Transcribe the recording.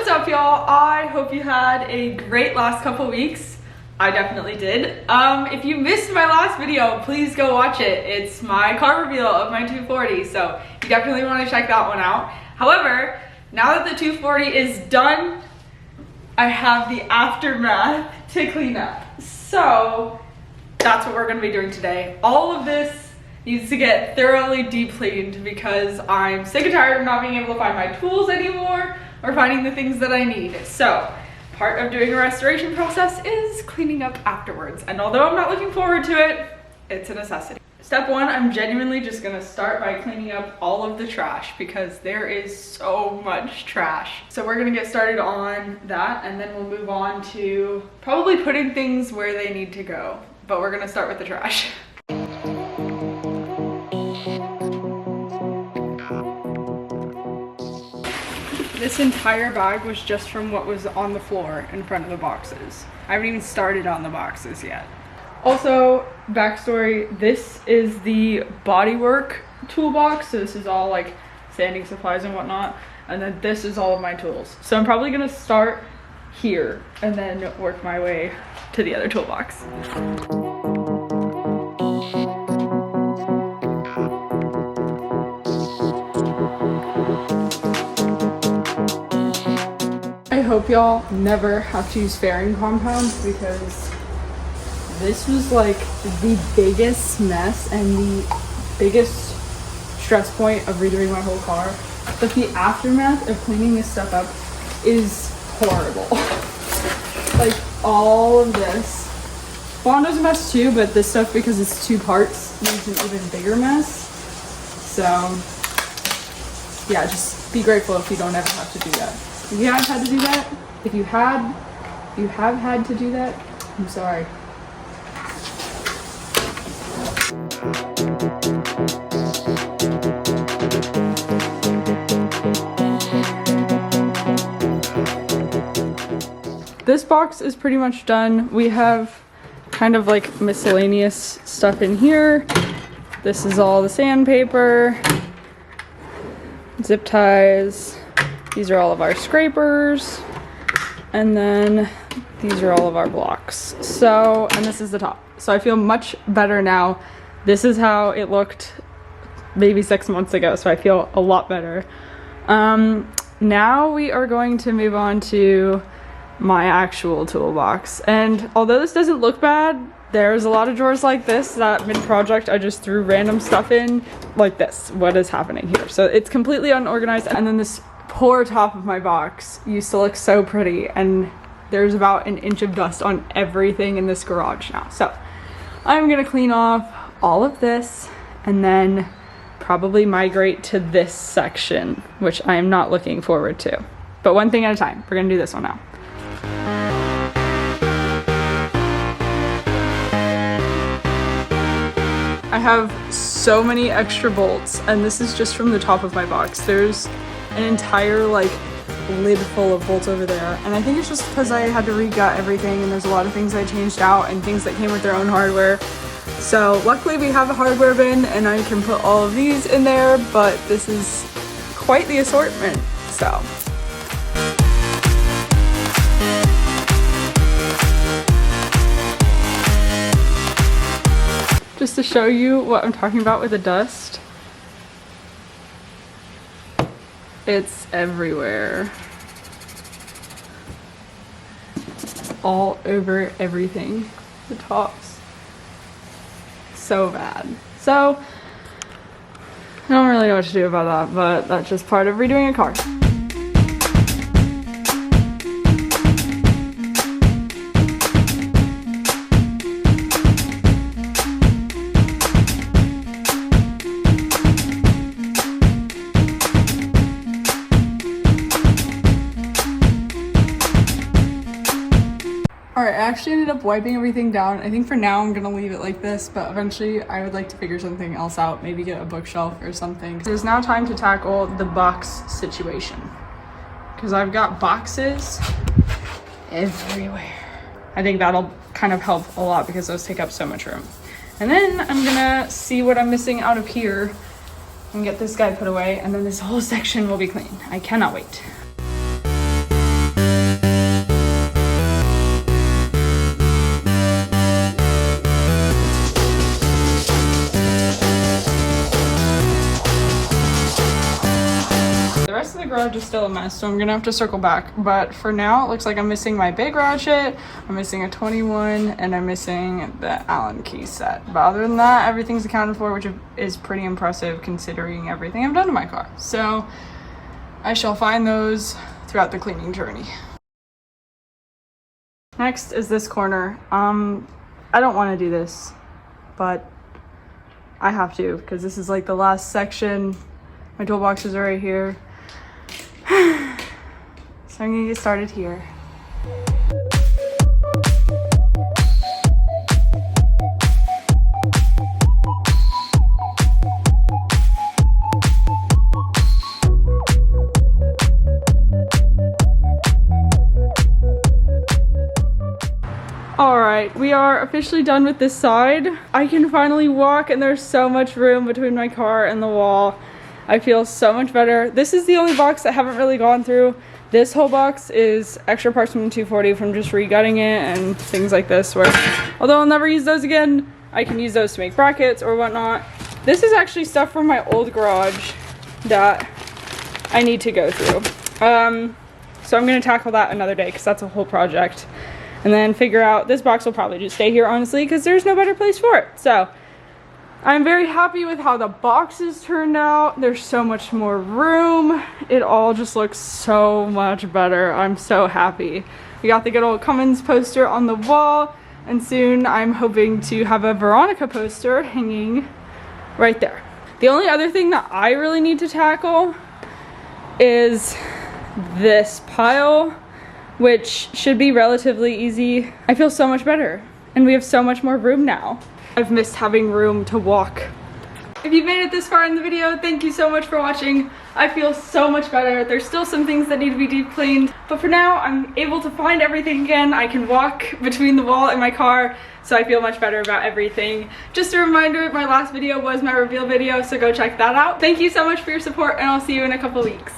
What's up, y'all? I hope you had a great last couple weeks. I definitely did. If you missed my last video, please go watch it. It's my car reveal of my 240, so you definitely want to check that one out. However, now that the 240 is done, I have the aftermath to clean up. So that's what we're going to be doing today. All of this needs to get thoroughly deep cleaned because I'm sick and tired of not being able to find my tools anymore or finding the things that I need. So part of doing a restoration process is cleaning up afterwards. And although I'm not looking forward to it, it's a necessity. Step one, I'm genuinely just gonna start by cleaning up all of the trash because there is so much trash. So we're gonna get started on that and then we'll move on to probably putting things where they need to go. But we're gonna start with the trash. This entire bag was just from what was on the floor in front of the boxes. I haven't even started on the boxes yet. Also, backstory, this is the bodywork toolbox. So this is all like sanding supplies and whatnot. And then this is all of my tools. So I'm probably gonna start here and then work my way to the other toolbox. I hope y'all never have to use fairing compound because this was like the biggest mess and the biggest stress point of redoing my whole car. But the aftermath of cleaning this stuff up is horrible. Like all of this. Bondo's a mess too, but this stuff, because it's two parts, makes an even bigger mess. So yeah, just be grateful if you don't ever have to do that. If you have had to do that, if you have had to do that, I'm sorry. This box is pretty much done. We have kind of like miscellaneous stuff in here. This is all the sandpaper, zip ties. These are all of our scrapers, and then these are all of our blocks. So, and this is the top. So I feel much better now. This is how it looked maybe 6 months ago, so I feel a lot better. Now we are going to move on to my actual toolbox. And although this doesn't look bad, there's a lot of drawers like this that mid-project I just threw random stuff in like this. What is happening here? So it's completely unorganized, and then this poor top of my box used to look so pretty, and there's about an inch of dust on everything in this garage now. So I'm gonna clean off all of this and then probably migrate to this section, which I am not looking forward to. But one thing at a time. We're gonna do this one now. I have so many extra bolts, and this is just from the top of my box. There's an entire like lid full of bolts over there, and I think it's just because I had to re-gut everything, and there's a lot of things I changed out and things that came with their own hardware. So luckily we have a hardware bin and I can put all of these in there, but this is quite the assortment. So just to show you what I'm talking about with the dust, it's everywhere. All over everything. The tops. So bad. So, I don't really know what to do about that, but that's just part of redoing a car. Alright, I actually ended up wiping everything down. I think for now I'm gonna leave it like this, but eventually I would like to figure something else out, maybe get a bookshelf or something. It is now time to tackle the box situation, because I've got boxes everywhere. I think that'll kind of help a lot because those take up so much room. And then I'm gonna see what I'm missing out of here and get this guy put away, and then this whole section will be clean. I cannot wait. garage is still a mess, so I'm gonna have to circle back. But for now, it looks like I'm missing my big ratchet, I'm missing a 21, and I'm missing the Allen key set. But other than that, everything's accounted for, which is pretty impressive considering everything I've done to my car. So I shall find those throughout the cleaning journey. Next is this corner. I don't want to do this, but I have to because this is like the last section. My toolboxes are right here. So I'm gonna get started here. Alright, we are officially done with this side. I can finally walk and there's so much room between my car and the wall. I feel so much better. This is the only box I haven't really gone through. This whole box is extra parts from the 240 from just re-gutting it and things like this where, although I'll never use those again, I can use those to make brackets or whatnot. This is actually stuff from my old garage that I need to go through. So I'm gonna tackle that another day because that's a whole project. And then figure out, this box will probably just stay here honestly because there's no better place for it. So I'm very happy with how the boxes turned out. There's so much more room. It all just looks so much better. I'm so happy. We got the good old Cummins poster on the wall, and soon I'm hoping to have a Veronica poster hanging right there. The only other thing that I really need to tackle is this pile, which should be relatively easy. I feel so much better and we have so much more room now. I've missed having room to walk. If you've made it this far in the video, thank you so much for watching. I feel so much better. There's still some things that need to be deep cleaned, but for now I'm able to find everything again. I can walk between the wall and my car, so I feel much better about everything. Just a reminder, my last video was my reveal video, so go check that out. Thank you so much for your support and I'll see you in a couple weeks.